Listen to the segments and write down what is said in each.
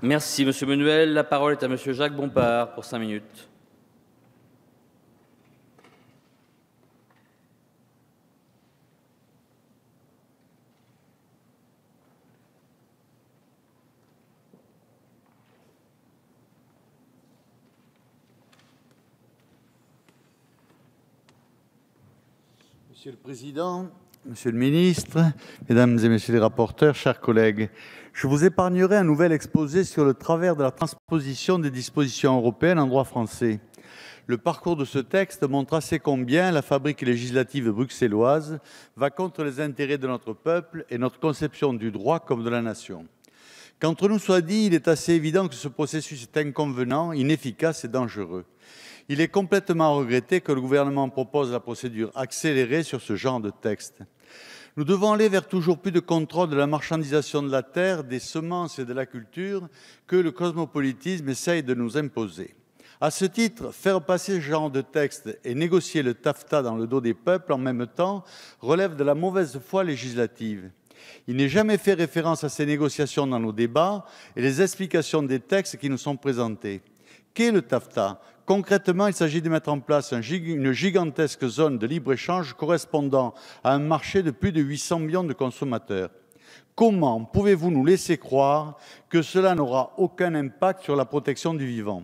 Merci, Monsieur Menuel. La parole est à Monsieur Jacques Bompard pour 5 minutes. Monsieur le Président, Monsieur le Ministre, Mesdames et Messieurs les rapporteurs, chers collègues, je vous épargnerai un nouvel exposé sur le travers de la transposition des dispositions européennes en droit français. Le parcours de ce texte montre assez combien la fabrique législative bruxelloise va contre les intérêts de notre peuple et notre conception du droit comme de la nation. Qu'entre nous soit dit, il est assez évident que ce processus est inconvenant, inefficace et dangereux. Il est complètement à regretter que le gouvernement propose la procédure accélérée sur ce genre de texte. Nous devons aller vers toujours plus de contrôle de la marchandisation de la terre, des semences et de la culture que le cosmopolitisme essaye de nous imposer. À ce titre, faire passer ce genre de texte et négocier le TAFTA dans le dos des peuples en même temps relève de la mauvaise foi législative. Il n'est jamais fait référence à ces négociations dans nos débats et les explications des textes qui nous sont présentés. Qu'est le TAFTA ? Concrètement, il s'agit de mettre en place une gigantesque zone de libre-échange correspondant à un marché de plus de 800 millions de consommateurs. Comment pouvez-vous nous laisser croire que cela n'aura aucun impact sur la protection du vivant ?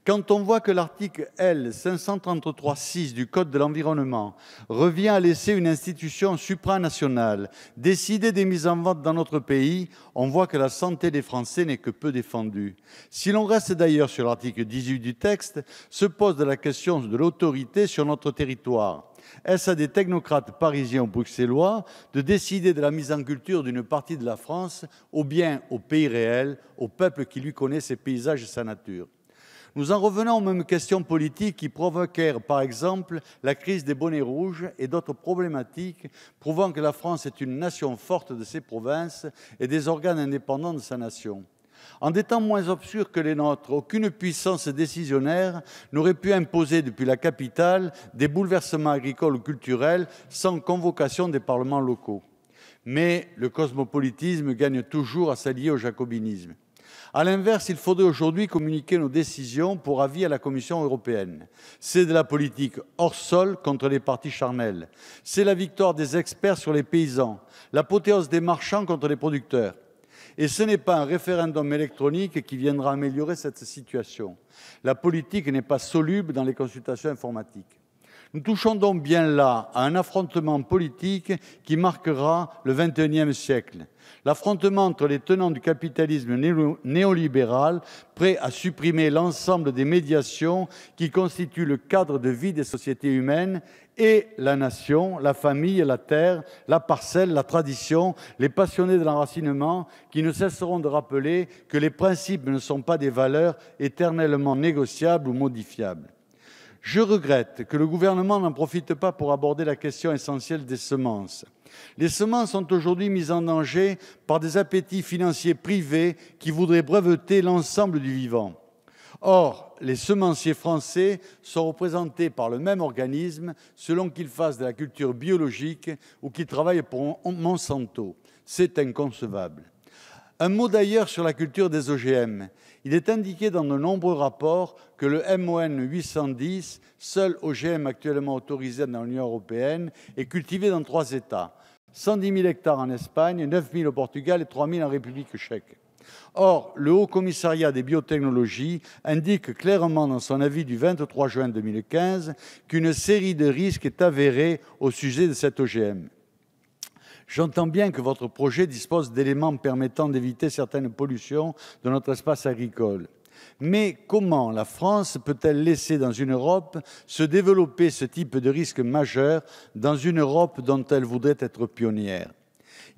Quand on voit que l'article L. 533-6 du Code de l'environnement revient à laisser une institution supranationale décider des mises en vente dans notre pays, on voit que la santé des Français n'est que peu défendue. Si l'on reste d'ailleurs sur l'article 18 du texte, se pose la question de l'autorité sur notre territoire. Est-ce à des technocrates parisiens ou bruxellois de décider de la mise en culture d'une partie de la France, ou bien au pays réel, au peuple qui lui connaît ses paysages et sa nature ? Nous en revenons aux mêmes questions politiques qui provoquèrent, par exemple, la crise des bonnets rouges et d'autres problématiques, prouvant que la France est une nation forte de ses provinces et des organes indépendants de sa nation. En des temps moins obscurs que les nôtres, aucune puissance décisionnaire n'aurait pu imposer depuis la capitale des bouleversements agricoles ou culturels sans convocation des parlements locaux. Mais le cosmopolitisme gagne toujours à s'allier au jacobinisme. À l'inverse, il faudrait aujourd'hui communiquer nos décisions pour avis à la Commission européenne. C'est de la politique hors sol contre les partis charnels. C'est la victoire des experts sur les paysans, l'apothéose des marchands contre les producteurs. Et ce n'est pas un référendum électronique qui viendra améliorer cette situation. La politique n'est pas soluble dans les consultations informatiques. Nous touchons donc bien là à un affrontement politique qui marquera le XXIe siècle. L'affrontement entre les tenants du capitalisme néolibéral, prêts à supprimer l'ensemble des médiations qui constituent le cadre de vie des sociétés humaines, et la nation, la famille, la terre, la parcelle, la tradition, les passionnés de l'enracinement qui ne cesseront de rappeler que les principes ne sont pas des valeurs éternellement négociables ou modifiables. Je regrette que le gouvernement n'en profite pas pour aborder la question essentielle des semences. Les semences sont aujourd'hui mises en danger par des appétits financiers privés qui voudraient breveter l'ensemble du vivant. Or, les semenciers français sont représentés par le même organisme selon qu'ils fassent de la culture biologique ou qu'ils travaillent pour Monsanto. C'est inconcevable. Un mot d'ailleurs sur la culture des OGM. Il est indiqué dans de nombreux rapports que le MON 810, seul OGM actuellement autorisé dans l'Union européenne, est cultivé dans 3 États. 110 000 hectares en Espagne, 9 000 au Portugal et 3 000 en République tchèque. Or, le Haut Commissariat des biotechnologies indique clairement dans son avis du 23 juin 2015 qu'une série de risques est avérée au sujet de cet OGM. J'entends bien que votre projet dispose d'éléments permettant d'éviter certaines pollutions de notre espace agricole. Mais comment la France peut-elle laisser dans une Europe se développer ce type de risque majeur dans une Europe dont elle voudrait être pionnière ?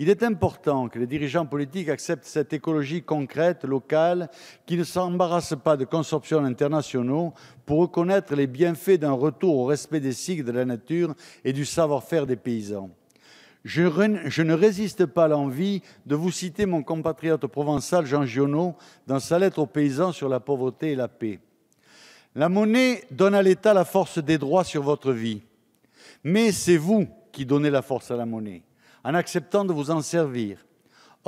Il est important que les dirigeants politiques acceptent cette écologie concrète, locale, qui ne s'embarrasse pas de consortiums internationaux pour reconnaître les bienfaits d'un retour au respect des cycles de la nature et du savoir-faire des paysans. Je ne résiste pas à l'envie de vous citer mon compatriote provençal Jean Giono dans sa lettre aux paysans sur la pauvreté et la paix. La monnaie donne à l'État la force des droits sur votre vie, mais c'est vous qui donnez la force à la monnaie, en acceptant de vous en servir.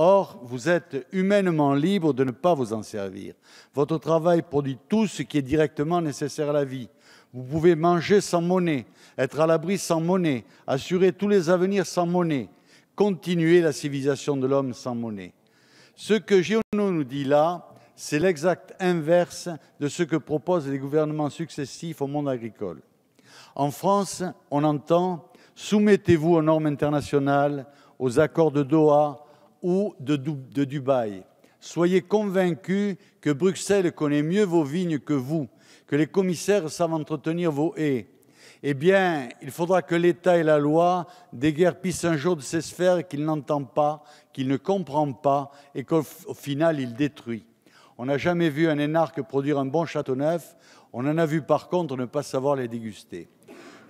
Or, vous êtes humainement libre de ne pas vous en servir. Votre travail produit tout ce qui est directement nécessaire à la vie. Vous pouvez manger sans monnaie, être à l'abri sans monnaie, assurer tous les avenirs sans monnaie, continuer la civilisation de l'homme sans monnaie. Ce que Giono nous dit là, c'est l'exact inverse de ce que proposent les gouvernements successifs au monde agricole. En France, on entend « soumettez-vous aux normes internationales, aux accords de Doha ou de Dubaï. Soyez convaincus que Bruxelles connaît mieux vos vignes que vous, que les commissaires savent entretenir vos haies. Eh bien, il faudra que l'État et la loi déguerpissent un jour de ces sphères qu'il n'entend pas, qu'il ne comprend pas et qu'au final il détruit. On n'a jamais vu un énarque produire un bon châteauneuf, on en a vu par contre ne pas savoir les déguster.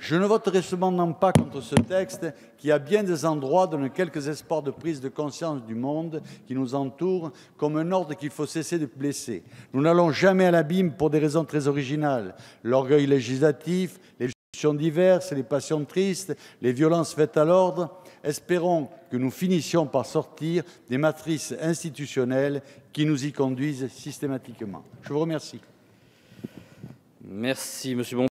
Je ne voterai cependant pas contre ce texte qui, à bien des endroits, donne quelques espoirs de prise de conscience du monde qui nous entoure, comme un ordre qu'il faut cesser de blesser. Nous n'allons jamais à l'abîme pour des raisons très originales. L'orgueil législatif, les discussions diverses, les passions tristes, les violences faites à l'ordre. Espérons que nous finissions par sortir des matrices institutionnelles qui nous y conduisent systématiquement. Je vous remercie. Merci, Monsieur